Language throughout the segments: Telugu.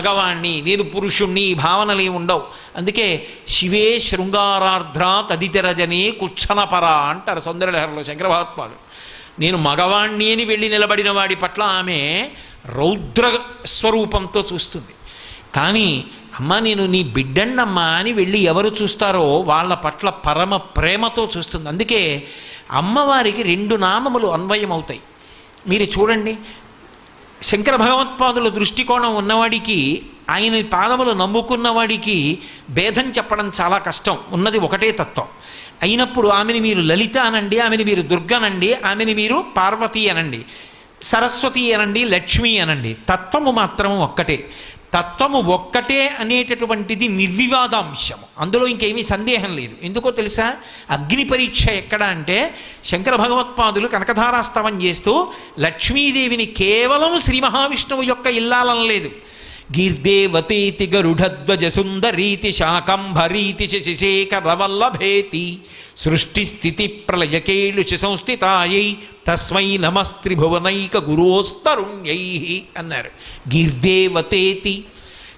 మగవాణ్ణి, నేను పురుషుణ్ణి, ఈ భావనలు ఉండవు. అందుకే శివే శృంగారార్ధ్ర తదితరజనే కుచ్చనపర అంటారు సౌందర్యలహరిలో శంకర భగవత్పాదులు. నేను మగవాణ్ణి అని వెళ్ళి నిలబడిన వాడి పట్ల ఆమె రౌద్ర స్వరూపంతో చూస్తుంది. కానీ అమ్మ నేను నీ బిడ్డన్నమ్మా అని వెళ్ళి ఎవరు చూస్తారో వాళ్ళ పట్ల పరమ ప్రేమతో చూస్తుంది. అందుకే అమ్మవారికి 2 నామములు అన్వయం అవుతాయి. మీరు చూడండి, శంకర భగవత్పాదుల దృష్టికోణం ఉన్నవాడికి, ఆయన పాదములు నమ్ముకున్నవాడికి భేదం చెప్పడం చాలా కష్టం. ఉన్నది ఒకటే తత్వం అయినప్పుడు ఆమెని మీరు లలిత అనండి, ఆమెని మీరు దుర్గనండి, ఆమెని మీరు పార్వతి అనండి, సరస్వతి అనండి, లక్ష్మి అనండి, తత్వము మాత్రము ఒక్కటే. తత్వము ఒక్కటే అనేటటువంటిది నిర్వివాదాంశము, అందులో ఇంకేమీ సందేహం లేదు. ఎందుకో తెలుసా? అగ్ని పరీక్ష ఎక్కడ అంటే శంకర భగవత్పాదులు కనకధారాస్తవం చేస్తూ లక్ష్మీదేవిని కేవలం శ్రీ మహావిష్ణువు యొక్క ఇల్లాలనలేదు. గీర్దేవతేతి గరుడధ్వజ సుందరీతి శాకంభరీతి శశిశేఖరవల్లభేతి సృష్టి స్థితి ప్రళయకేళుష సంస్థితాయై తస్మై నమస్త్రిభువనైక గురోస్తరుణ్యై అన్నారు. గీర్దేవతేతి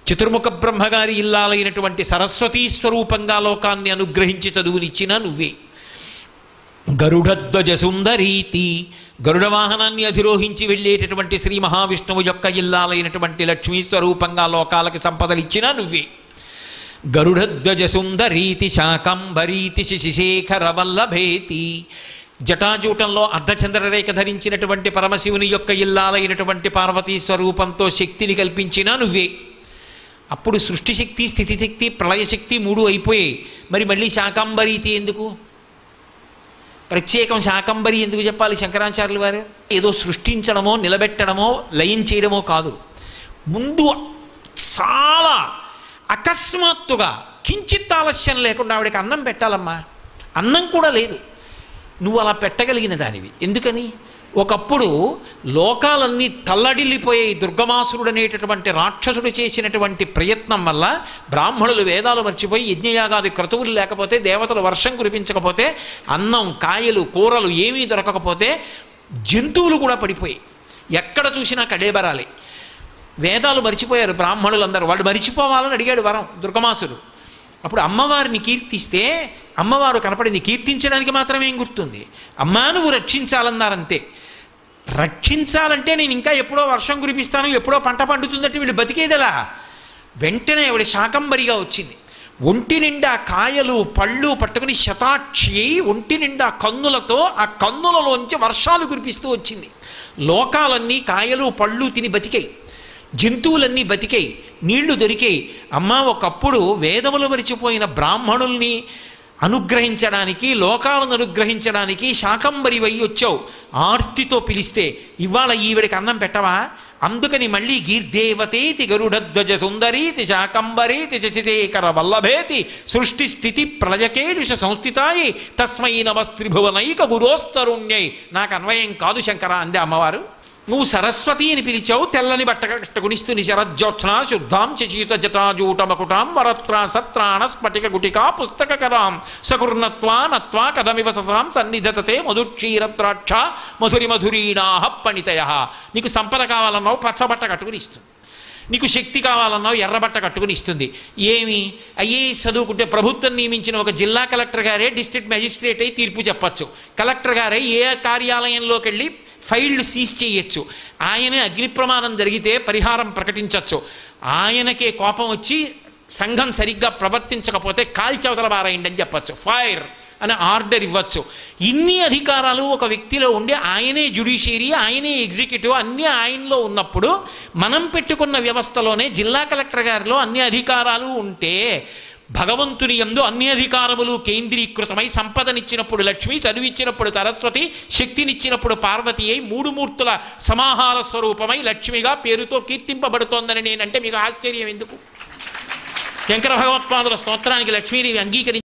చతుర్ముఖ బ్రహ్మగారి ఇల్లాలైనటువంటి సరస్వతీ స్వరూపంగా లోకాన్ని అనుగ్రహించి చదువునిచ్చిన నువ్వే. గరుడధ్వజ సుందరీతి గరుడ వాహనాన్ని అధిరోహించి వెళ్ళేటటువంటి శ్రీ మహావిష్ణువు యొక్క ఇల్లాలైనటువంటి లక్ష్మీ స్వరూపంగా లోకాలకి సంపదలిచ్చిన నువ్వే. గరుడధ్వజ సుందరీతి శాకంభరీతి శశిశేఖరవల్లభేతి జటాజూటంలో అర్ధచంద్రరేఖ ధరించినటువంటి పరమశివుని యొక్క ఇల్లాలైనటువంటి పార్వతీ స్వరూపంతో శక్తిని కల్పించిన నువ్వే. అప్పుడు సృష్టిశక్తి, స్థితిశక్తి, ప్రళయశక్తి 3 అయిపోయాయి. మరి మళ్ళీ శాకంభరీతి ఎందుకు? ప్రత్యేకం శాకంబరి ఎందుకు చెప్పాలి శంకరాచార్యులు వారు? ఏదో సృష్టించడమో నిలబెట్టడమో లయం చేయడమో కాదు. ముందు చాలా అకస్మాత్తుగా కించిత్ ఆలస్యం లేకుండా ఆవిడకి అన్నం పెట్టాలమ్మా. అన్నం కూడా లేదు. నువ్వు అలా పెట్టగలిగిన దానివి. ఎందుకని? ఒకప్పుడు లోకాలన్నీ తల్లడిల్లిపోయే దుర్గమాసురుడు అనేటటువంటి రాక్షసుడు చేసినటువంటి ప్రయత్నం వల్ల బ్రాహ్మణులు వేదాలు మర్చిపోయి యజ్ఞయాగాది క్రతువులు లేకపోతే, దేవతలు వర్షం కురిపించకపోతే, అన్నం, కాయలు, కూరలు ఏమీ దొరకకపోతే జంతువులు కూడా పడిపోయి ఎక్కడ చూసినా కడేబరాలే. వేదాలు మర్చిపోయారు బ్రాహ్మణులందరూ. వాళ్ళు మరిచిపోవాలని అడిగాడు వరం దుర్గమాసుడు. అప్పుడు అమ్మవారిని కీర్తిస్తే అమ్మవారు కనపడింది. కీర్తించడానికి మాత్రమే గుర్తుంది. అమ్మా నువ్వు రక్షించాలన్నారంతే. రక్షించాలంటే నేను ఇంకా ఎప్పుడో వర్షం కురిపిస్తాను, ఎప్పుడో పంట పండుతుందంటే వీళ్ళు బతికేదలా. వెంటనే ఆవిడ శాకంబరిగా వచ్చింది. ఒంటి నిండా కాయలు పళ్ళు పట్టుకుని శతాక్షి అయి ఒంటి నిండా కన్నులతో ఆ కన్నులలోంచి వర్షాలు కురిపిస్తూ వచ్చింది. లోకాలన్నీ కాయలు పళ్ళు తిని బతికాయి, జంతువులన్నీ బతికాయి, నీళ్లు దొరికాయి. అమ్మ ఒకప్పుడు వేదములు మరిచిపోయిన బ్రాహ్మణుల్ని అనుగ్రహించడానికి, లోకాలను అనుగ్రహించడానికి శాకంబరి వై వచ్చావు. ఆర్తితో పిలిస్తే ఇవాళ ఈవిడికి అన్నం పెట్టవా? అందుకని మళ్ళీ గీర్దేవతేతి గరుడధ్వజ సుందరీతి శాకంబరీతి శశిశేఖర వల్లభేతి సృష్టి స్థితి ప్రళయకేళుష సంస్థితాయి తస్మై నమస్త్రిభువనైక గురోస్తరుణ్యై. నాకు అన్వయం కాదు శంకర అందే అమ్మవారు. నువ్వు సరస్వతి అని పిలిచావు, తెల్లని బట్ట కట్టుకునిస్తుని శరజ్యోత్స్న శుద్ధాం శశీత జటాజూటమకుటాం వరత్రా సత్రాణ స్ఫటిక గుటికా పుస్తక కరాం సకుర్ణత్వా నత్వా కథమివ సతాం సన్నిధతతే మధుక్షీరద్రాక్ష మధురి మధురీణాహ పణితయ. నీకు సంపద కావాలన్నావు పచ్చబట్ట కట్టుకుని ఇస్తుంది, నీకు శక్తి కావాలన్నావు ఎర్రబట్ట కట్టుకుని ఇస్తుంది. ఏమి ఐఏఎస్ చదువుకుంటే ప్రభుత్వం నియమించిన ఒక జిల్లా కలెక్టర్ గారే డిస్ట్రిక్ట్ మెజిస్ట్రేట్ అయి తీర్పు చెప్పచ్చు. కలెక్టర్ గారే ఏ కార్యాలయంలోకి వెళ్ళి ఫైళ్లు సీజ్ చేయొచ్చు. ఆయనే అగ్ని ప్రమాదం జరిగితే పరిహారం ప్రకటించవచ్చు. ఆయనకే కోపం వచ్చి సంఘం సరిగ్గా ప్రవర్తించకపోతే కాల్చవతల బారాయండి అని చెప్పచ్చు, ఫైర్ అని ఆర్డర్ ఇవ్వచ్చు. ఇన్ని అధికారాలు ఒక వ్యక్తిలో ఉండి ఆయనే జ్యుడిషియరీ, ఆయనే ఎగ్జిక్యూటివ్, అన్నీ ఆయనలో ఉన్నప్పుడు మనం పెట్టుకున్న వ్యవస్థలోనే జిల్లా కలెక్టర్ గారిలో అన్ని అధికారాలు ఉంటే భగవంతుని యందు అన్ని అధికారములు కేంద్రీకృతమై సంపదనిచ్చినప్పుడు లక్ష్మి, చదువిచ్చినప్పుడు సరస్వతి, శక్తినిచ్చినప్పుడు పార్వతి అయి 3 మూర్తుల సమాహార స్వరూపమై లక్ష్మిగా పేరుతో కీర్తింపబడుతోందని నేనంటే మీకు ఆశ్చర్యం ఎందుకు? శంకర భగవత్పాదుల స్తోత్రానికి లక్ష్మీదేవి అంగీకరించి